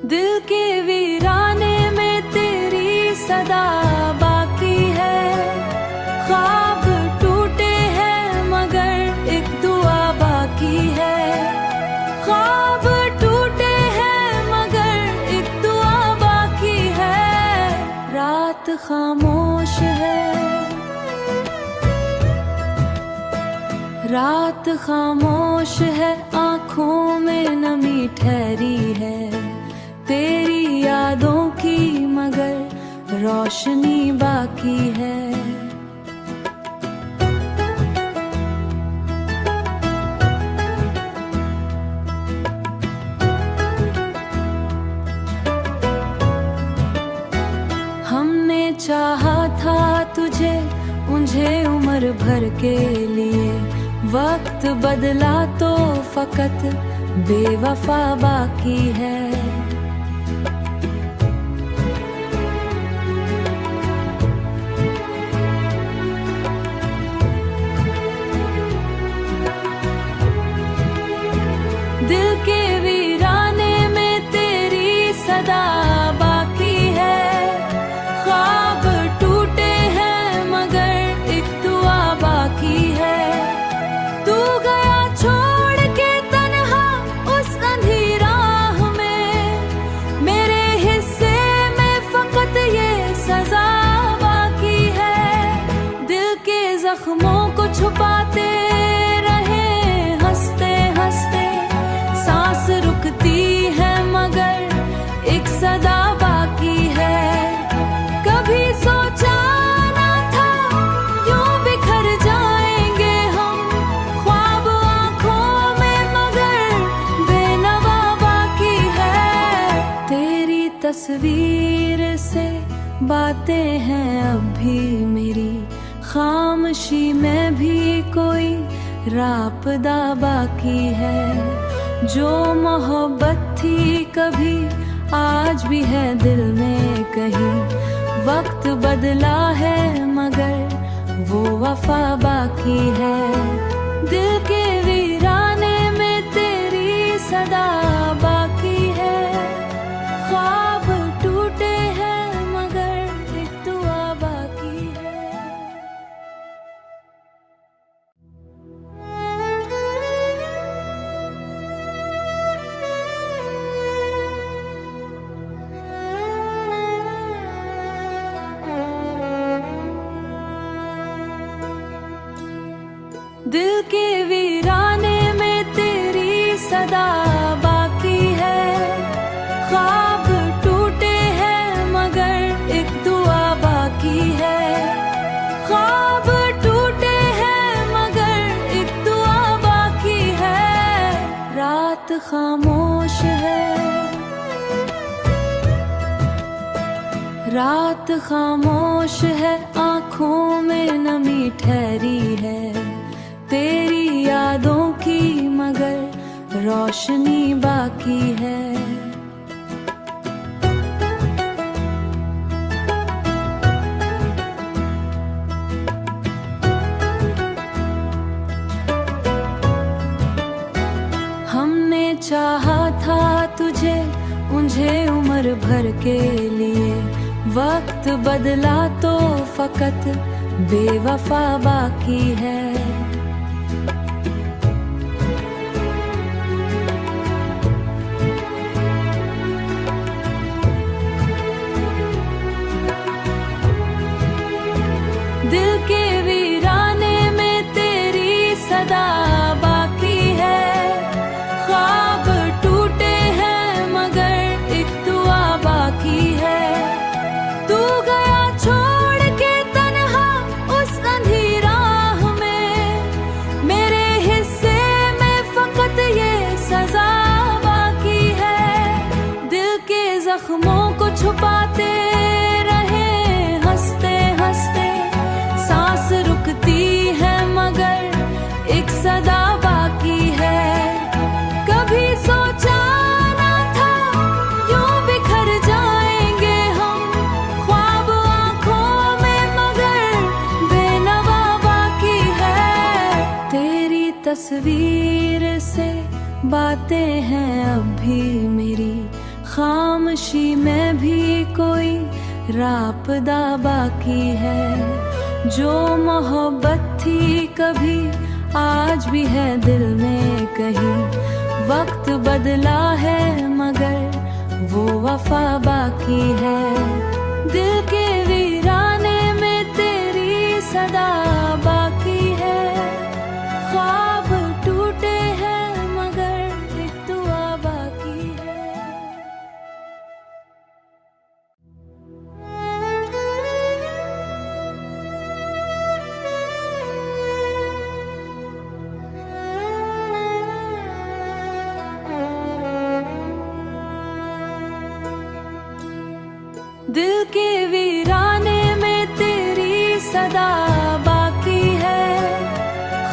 दिल के वीराने में तेरी सदा बाकी है। ख्वाब टूटे हैं मगर एक दुआ बाकी है। ख्वाब टूटे हैं मगर एक दुआ बाकी है। रात खामोश है, रात खामोश है, आँखों में नमी ठहरी है तेरी यादों की मगर रोशनी बाकी है। हमने चाहा था तुझे मुझे उम्र भर के लिए, वक्त बदला तो फकत बेवफा बाकी है। दिल के वीराने में तेरी सदा बाकी है। ख्वाब टूटे हैं मगर एक दुआ बाकी है। तू गया छोड़ के तन्हा उस अंधी राह में, मेरे हिस्से में फकत ये सजा बाकी है। दिल के जख्मों को छुपाते रहे हंसते हंसते, सांस रुकती है मगर एक सदा बाकी है। कभी सोचा ना था यूं बिखर जाएंगे हम, ख्वाब आँखों में मगर बेनवा बाकी है। तेरी तस्वीर से बातें हैं अब भी मेरी, खामोशी में भी कोई रापदा बाकी है। जो मोहब्बत थी कभी आज भी है दिल में कहीं, वक्त बदला है मगर वो वफा बाकी है। दिल के वीराने में तेरी सदा बाकी है। ख्वाब टूटे हैं मगर एक दुआ बाकी है। दिल के वीराने में तेरी सदा बाकी है। ख्वाब टूटे हैं मगर एक दुआ बाकी है। ख्वाब टूटे हैं मगर एक दुआ बाकी है। रात खामोश है, रात खामोश है, आँखों में नमी ठहरी है तेरी यादों की मगर रोशनी बाकी है। हमने चाहा था तुझे मुझे उम्र भर के लिए, वक्त बदला तो फकत बेवफा बाकी है। दिल के वीराने में तेरी सदा बाकी है। ख्वाब टूटे हैं मगर एक दुआ बाकी है। तू गया छोड़ के तन्हा उस अंधी राह में, मेरे हिस्से में फकत ये सजा बाकी है। दिल के जख्मों को छुपाते रहे हंसते हंसते, सांस रुकती है मगर एक सदा बाकी है। कभी सोचा ना था यूं बिखर जाएंगे हम, ख्वाब आँखों में मगर बेनवा बाकी है। तेरी तस्वीर से बातें हैं अब भी मेरी, खाम खामोशी में भी कोई रापदा बाकी है। जो मोहब्बत थी कभी आज भी है दिल में कहीं। वक्त बदला है मगर वो वफा बाकी है। दिल के वीराने में तेरी सदा बाकी है। ख्वाब टूटे हैं मगर एक दुआ बाकी है। दिल के वीराने में तेरी सदा बाकी है।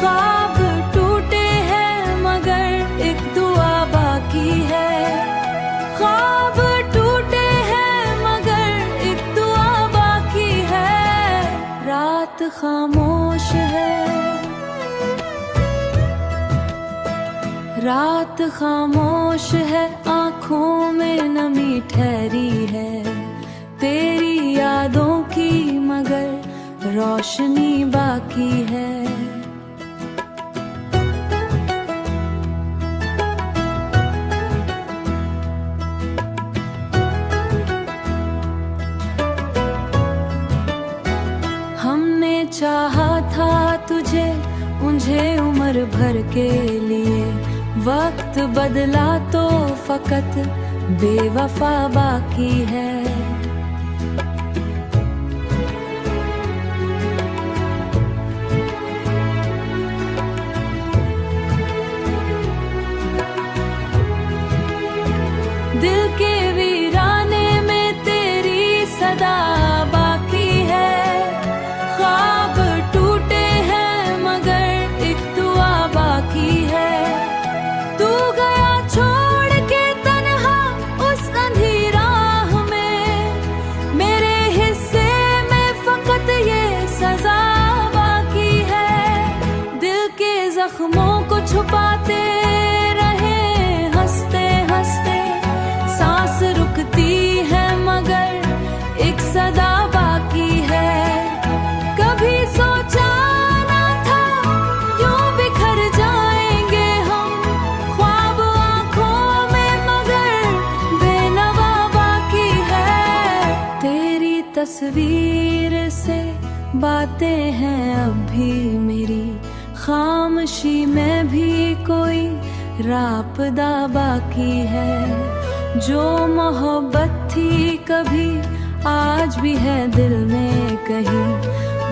ख्वाब टूटे हैं मगर एक दुआ बाकी है। ख्वाब टूटे हैं मगर एक दुआ बाकी है। रात खामोश है, रात खामोश है, आँखों में नमी ठहरी है। तेरी यादों की मगर रोशनी बाकी है। हमने चाहा था तुझे मुझे उम्र भर के लिए। वक्त बदला तो फकत बेवफा बाकी है। दिल के वीराने में तेरी सदा बाकी है। ख्वाब टूटे हैं मगर एक दुआ बाकी है। तू गया छोड़ के तन्हा उस अंधी राह में। मेरे हिस्से में फकत ये सजा बाकी है। दिल के जख्मों को छुपाते रहे हंसते हंसते। सांस रुकती है मगर एक सदा बाकी है। कभी सोचा ना था यूं बिखर जाएंगे हम। ख्वाब आंखों में मगर बेनवा बाकी है। तेरी तस्वीर से बातें हैं अब भी मेरी। खामोशी में भी कोई रापदा बाकी है। जो मोहब्बत थी कभी आज भी है दिल में कहीं।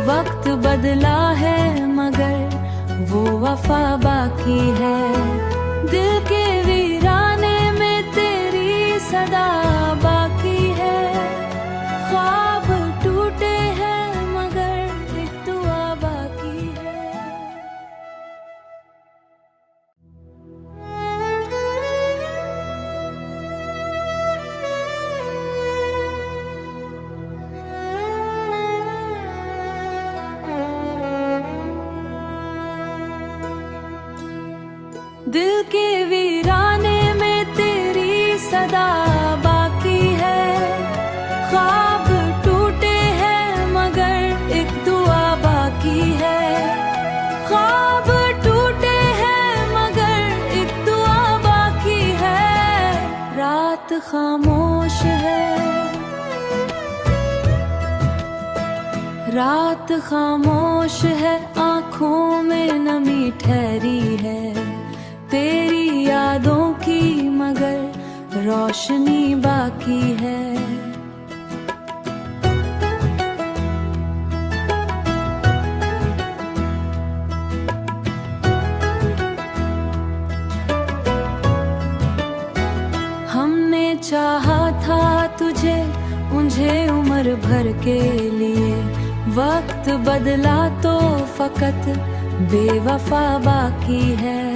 वक्त बदला है मगर वो वफा बाकी है। दिल के वीराने में तेरी सदा बाकी है। ख्वाब टूटे हैं मगर एक दुआ बाकी है। दिल के वीराने में तेरी सदा बाकी है। ख्वाब टूटे हैं मगर एक दुआ बाकी है। ख्वाब टूटे हैं मगर एक दुआ बाकी है। रात खामोश है, रात खामोश है, आँखों में नमी ठहरी है। तेरी यादों की मगर रोशनी बाकी है। हमने चाहा था तुझे मुझे उम्र भर के लिए। वक्त बदला तो फकत बेवफा बाकी है।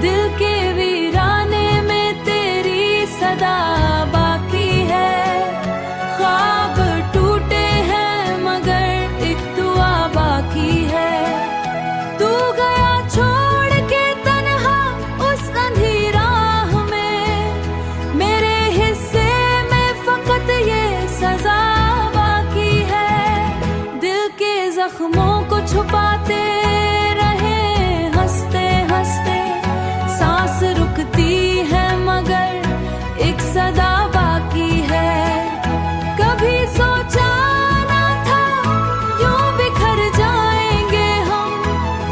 दिल के वीराने में तेरी सदा बाकी है। ख्वाब टूटे जख्मों को छुपाते रहे हंसते हंसते, सांस रुकती है मगर एक सदा बाकी है। कभी सोचा ना था यूं बिखर जाएंगे हम,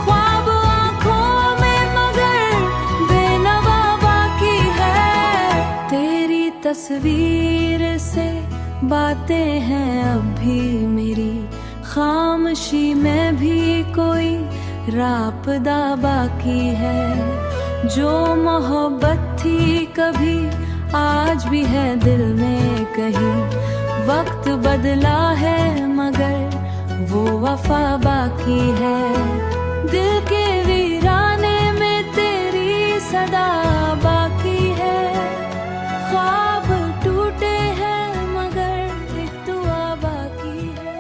ख्वाब आंखों में मगर बेनवा बाकी है। तेरी तस्वीर से बातें हैं अब भी मेरी, खामोशी में भी कोई रापदा बाकी है। जो मोहब्बत थी कभी आज भी है दिल में कहीं, वक्त बदला है मगर वो वफा बाकी है। दिल के वीराने में तेरी सदा बाकी है, ख्वाब टूटे हैं मगर एक दुआ बाकी है।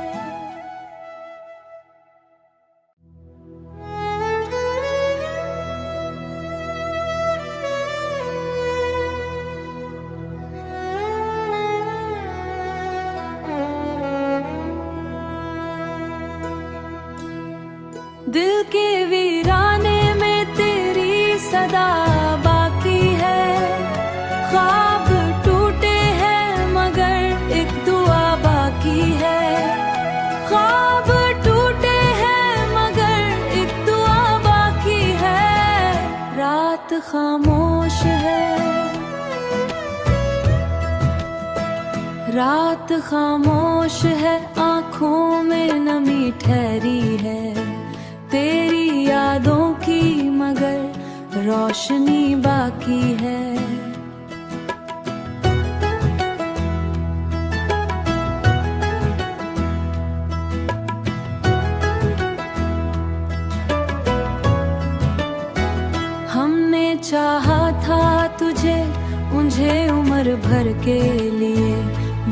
दिल के वीराने में तेरी सदा बाकी है, ख्वाब टूटे हैं मगर एक दुआ बाकी है। ख्वाब टूटे हैं मगर एक दुआ बाकी है। रात खामोश है, रात खामोश है, आँखों में नमी ठहरी है। तेरी यादों की मगर रोशनी बाकी है। हमने चाहा था तुझे मुझे उम्र भर के लिए,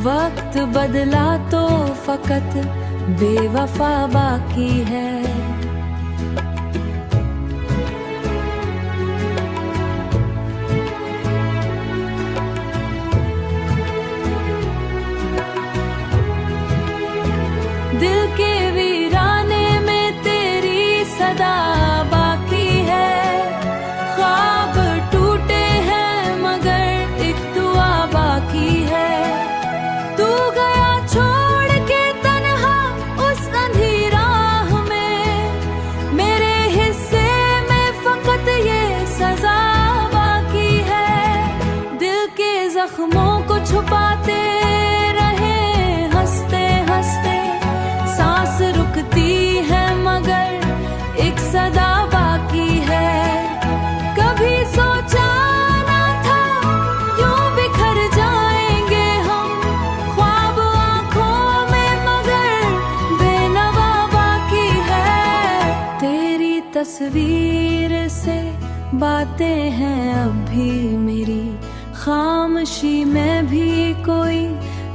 वक्त बदला तो फकत बेवफा बाकी है। दिल के वीराने में तेरी सदा बाकी है, ख्वाब टूटे हैं मगर एक दुआ बाकी है। तू गया छोड़ के तन्हा उस अंधी राह में, मेरे हिस्से में फकत ये सजा बाकी है। दिल के जख्मों को छुपाते रहे हंसते हंसते, सांस रुकती है मगर एक सदा बाकी है। कभी सोचा ना था यूं बिखर जाएंगे हम, ख्वाब आंखों में मगर बेनवा बाकी है। तेरी तस्वीर से बातें हैं अब भी मेरी, खामोशी में भी कोई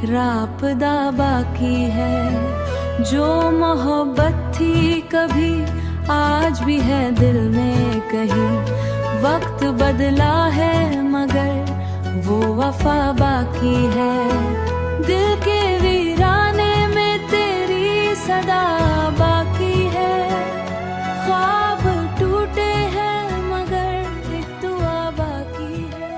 रापदा बाकी है। जो मोहब्बत थी कभी आज भी है दिल में कहीं, वक्त बदला है मगर वो वफा बाकी है। दिल के वीराने में तेरी सदा बाकी है, ख्वाब टूटे हैं मगर एक दुआ बाकी है।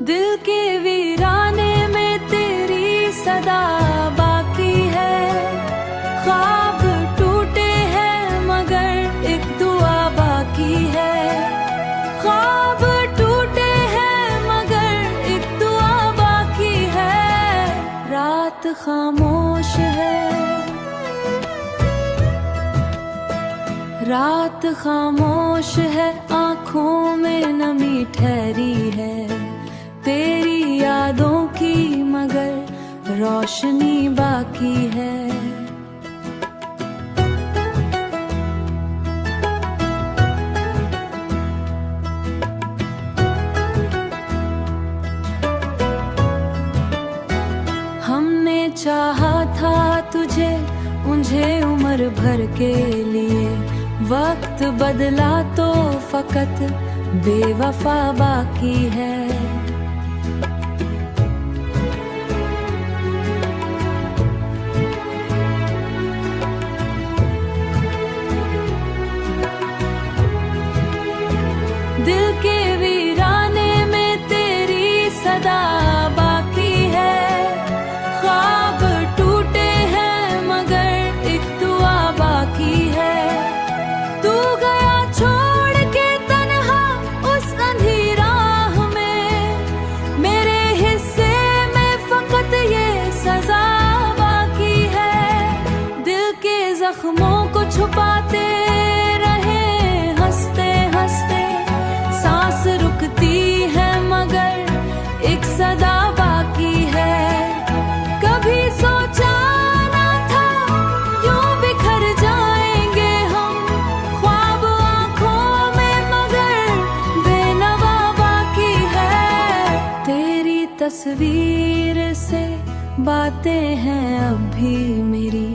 दिल के वीराने में तेरी सदा बाकी है, ख्वाब टूटे हैं मगर एक दुआ बाकी है। ख्वाब टूटे हैं मगर एक दुआ बाकी है। रात खामोश है, रात खामोश है, आँखों में नमी ठहरी है। तेरी यादों की मगर रोशनी बाकी है। हमने चाहा था मुझे उम्र भर के लिए। वक्त बदला तो फकत बेवफा बाकी है। दिल के वीराने में तेरी सदा बाकी है। ख्वाब टूटे हैं मगर एक दुआ बाकी है। तू गया छोड़ के तन्हा उस अंधी राह में, मेरे हिस्से में फकत ये सजा बाकी है। दिल के जख्मों को छुपाते रहे हंसते हंसते, सांस रुकती है मगर एक सदा बाकी है। कभी सोचा ना था यूं बिखर जाएंगे हम, ख्वाब आंखों में मगर बेनवा बाकी है। तेरी तस्वीर से बातें हैं अब भी मेरी,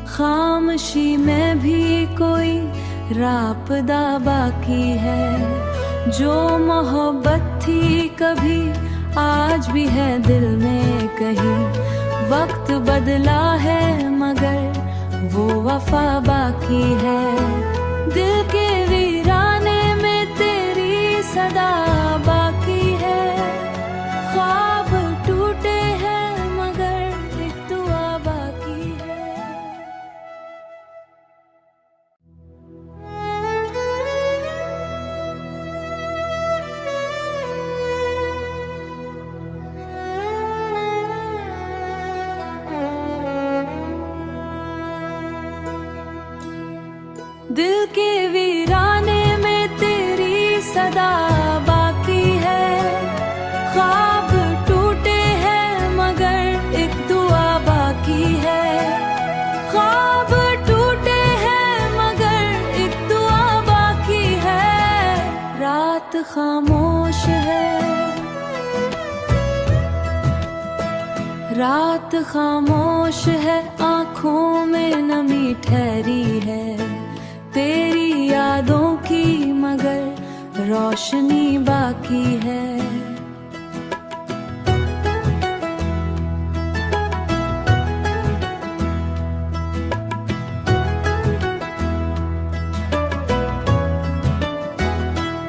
खामोशी में भी कोई रापदा बाकी है। जो मोहब्बत थी कभी आज भी है दिल में कहीं। वक्त बदला है मगर वो वफा बाकी है। दिल के वीराने में तेरी सदा बाकी है। ख्वाब टूटे हैं मगर एक दुआ बाकी है। दिल के वीराने में तेरी सदा बाकी है। ख्वाब टूटे हैं मगर एक दुआ बाकी है। ख्वाब टूटे हैं मगर एक दुआ बाकी है। रात खामोश है, रात खामोश है, आंखों में नमी ठहरी है। तेरी यादों की मगर रोशनी बाकी है।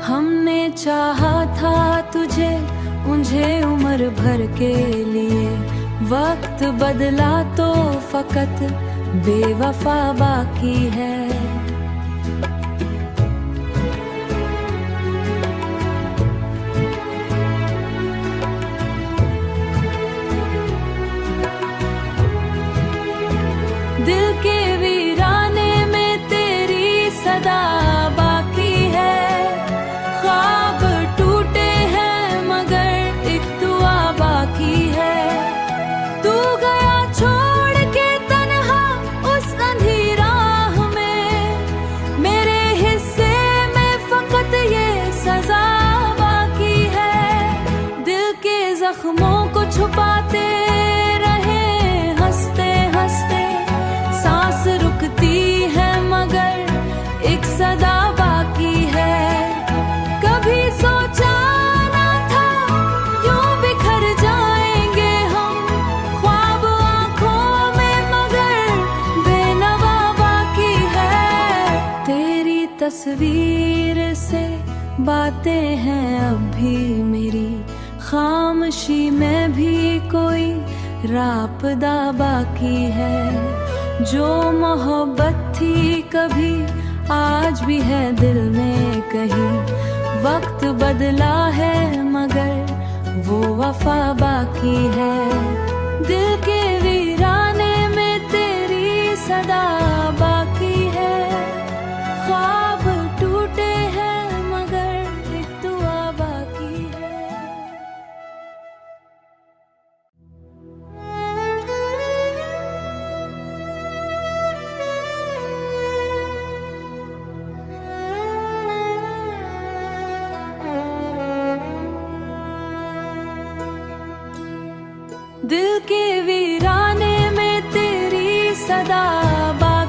हमने चाहा था तुझे मुझे उम्र भर के लिए। वक्त बदला तो फकत बेवफा बाकी है। दिल के वीराने में तेरी सदा बाकी है। ख्वाब टूटे हैं मगर एक दुआ बाकी है। तू गया छोड़ के तन्हा उस अंधी राह में, मेरे हिस्से में फकत ये सजा बाकी है। दिल के जख्मों को छुपाते रहे हंसते हंसते, सांस रुकती है मगर एक सदा बाकी है। कभी सोचा ना था यूं बिखर जाएंगे हम, ख्वाब आंखों में मगर बेनवा बाकी है। तेरी तस्वीर से बातें हैं अब भी मेरी, खामोशी में भी कोई रापदा बाकी है। जो मोहब्बत थी कभी आज भी है दिल में कहीं। वक्त बदला है मगर वो वफा बाकी है। दिल के वीराने में तेरी सदा बाकी है। ख्वाब टूटे हैं मगर एक दुआ बाकी है। दिल के वीराने में तेरी सदा बाकी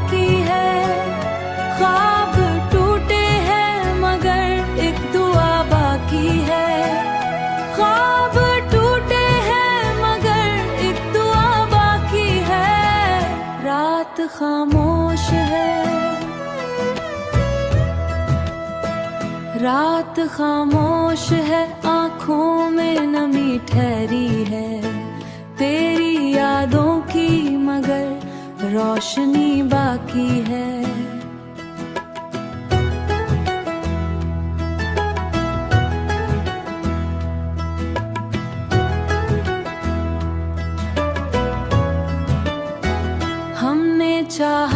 खामोश है, रात खामोश है, आँखों में नमी ठहरी है तेरी यादों की, मगर रोशनी बाकी है। हमने चाहा